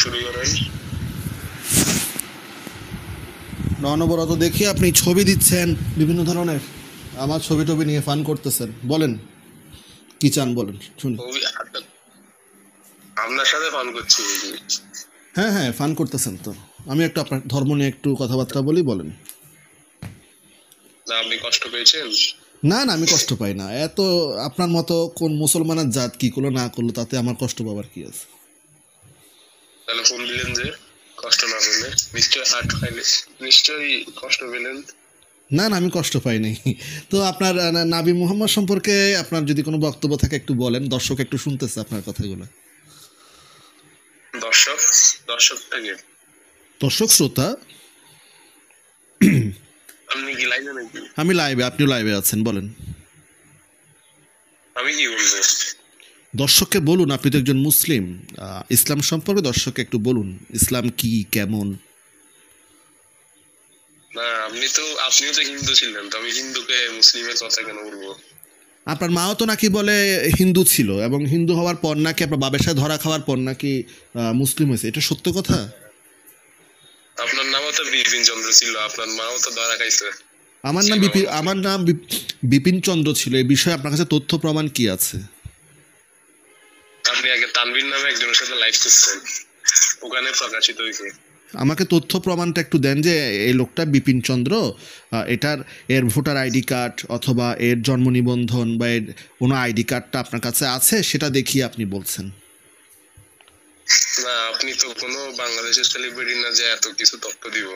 শুরু করেন। অনবরত দেখি আপনি ছবি দিচ্ছেন বিভিন্ন ধরনের, আমার ছবি টবি নিয়ে ফান করতেছেন। বলেন কি চান, বলেন শুনি। আপনার সাথে ফোন করছি। হ্যাঁ হ্যাঁ, ফান করতেছেন তো। আমি একটু আপনার ধর্ম নিয়ে একটু কথাবার্তা বলি, বলেন। না, আপনি কষ্ট পেয়েছেন? না না, আমি কষ্ট পাই না। এত আপনার মতো কোন মুসলমানের জাত কি করলো না করলো তাতে আমার কষ্ট পাবার কি আছে? তাহলে ফোন দিলেন যে কষ্ট না পেলে? নিশ্চয় হার্ট খাইলে নিশ্চয়ই কষ্ট পেলেন। না না, আমি কষ্ট পাই নাই। তো আপনার নাবি মুহাম্মদ সম্পর্কে আপনার যদি কোনো বক্তব্য থাকে একটু বলেন, দর্শক একটু শুনতেছে আপনার কথাগুলো। দর্শকটাকে দর্শক শ্রোতা, আপনি কি লাইনে নাকি? আমি লাইভে, আপনিও লাইভে আছেন, বলেন। আমি কি বলবো? দর্শককে বলুন, আপনি তো একজন মুসলিম, ইসলাম সম্পর্কে দর্শককে একটু বলুন, ইসলাম কি, কেমন। না, আপনিও তো হিন্দু ছিলেন, তো আমি হিন্দুকে মুসলিমের কথা কেন বলবো? আপনার মাও তো নাকি বলে হিন্দু ছিল, এবং হিন্দু হওয়ার পর নাকি আপনার বাবার সাথে ধরা খাওয়ার পর নাকি মুসলিম হয়েছে, এটা সত্য কথা? আপনার নামও তো বিপিন চন্দ্র ছিল, আপনার মাও তো ধরা খাইছে। আমার নাম বিপিন চন্দ্র ছিল। এই বিষয়ে আপনার কাছে তথ্য প্রমাণ কি আছে? আপনি আগে তানভীর নামে একজনের সাথে লাইভ করছেন, ওখানে প্রকাশিত হয়েছে। আমাকে তথ্য প্রমাণটা একটু দেন যে এই লোকটা বিপিন চন্দ্র, এর ভোটার আইডি কার্ড অথবা এর জন্ম নিবন্ধন বা এর কোনো আইডি কার্ডটা আপনার কাছে আছে, সেটা দেখিয়ে আপনি বলছেন। না, আপনি তো কোনো বাংলাদেশের সেলিব্রিটি না যে এত কিছু তথ্য দিব।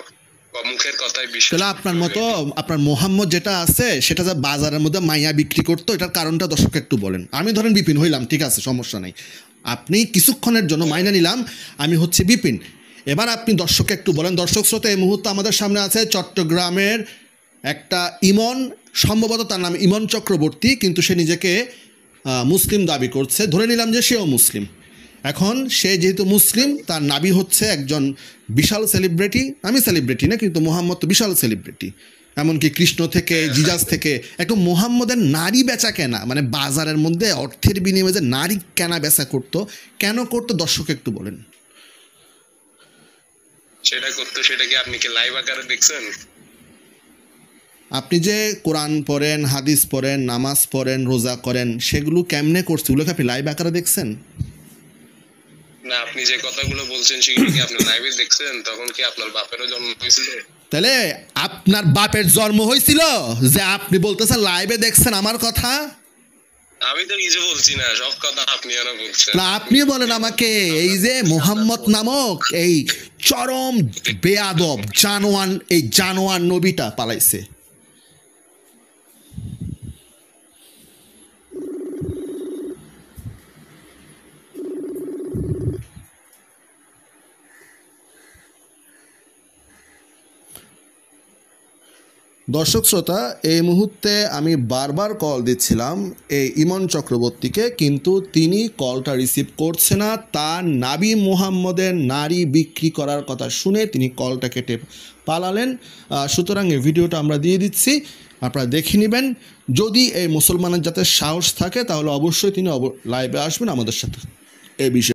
মুখের কথাই বিশ্বাস। তাহলে আপনার মতো আপনার মোহাম্মদ যেটা আছে সেটা যা বাজারের মধ্যে মাইয়া বিক্রি করতো, এটার কারণটা দর্শক একটু বলেন। আমি ধরেন বিপিন হইলাম, ঠিক আছে, সমস্যা নেই। আপনি কিছুক্ষণের জন্য মাইনা নিলাম আমি হচ্ছে বিপিন। এবার আপনি দর্শককে একটু বলেন। দর্শক শ্রোতা, এই মুহূর্তে আমাদের সামনে আছে চট্টগ্রামের একটা ইমন, সম্ভবত তার নাম ইমন চক্রবর্তী, কিন্তু সে নিজেকে মুসলিম দাবি করছে। ধরে নিলাম যে সেও মুসলিম। এখন সে যেহেতু মুসলিম, তার নাবি হচ্ছে একজন বিশাল সেলিব্রিটি। আমি সেলিব্রিটি না, কিন্তু মোহাম্মদ তো বিশাল সেলিব্রিটি। এমনকি কৃষ্ণ থেকে জিজাস থেকে একটু মোহাম্মদের নারী বেচা কেনা, মানে বাজারের মধ্যে অর্থের বিনিময়ে যে নারী কেনা বেচা করতো, কেন করতো দর্শক একটু বলেন। সেটা কি আপনি কি লাইভ আকারে দেখছেন? আপনি যে কোরআন পড়েন, হাদিস পড়েন, নামাজ পড়েন, রোজা করেন, সেগুলো কেমনে করছে ওগুলোকে আপনি লাইভ আকারে দেখছেন? না, আপনি যে কথাগুলো বলছেন সেগুলো কি আপনি লাইভে দেখছেন? তখন কি আপনার বাপেরও জন্ম হয়েছিল? তাহলে আপনার বাপের জন্ম হয়েছিল যে আপনি বলতেছেন লাইভে দেখছেন আমার কথা? আমি তো কিছু বলছি না, সব কথা আপনি আরো বলছেন। আপনি বলেন আমাকে, এই যে মোহাম্মদ নামক এই চরম বেয়াদব জানোয়ার, এই জানোয়ার নবীটা পালাইছে। দর্শক শ্রোতা, এই মুহূর্তে আমি বারবার কল দিচ্ছিলাম এই ইমন চক্রবর্তীকে, কিন্তু তিনি কলটা রিসিভ করছে না। তার নাবি মুহাম্মদের নারী বিক্রি করার কথা শুনে তিনি কলটা কেটে পালালেন। সুতরাং এই ভিডিওটা আমরা দিয়ে দিচ্ছি, আপনারা দেখে নেবেন। যদি এই মুসলমানের যাতে সাহস থাকে তাহলে অবশ্যই তিনি লাইভে আসবেন আমাদের সাথে এই বিষয়ে।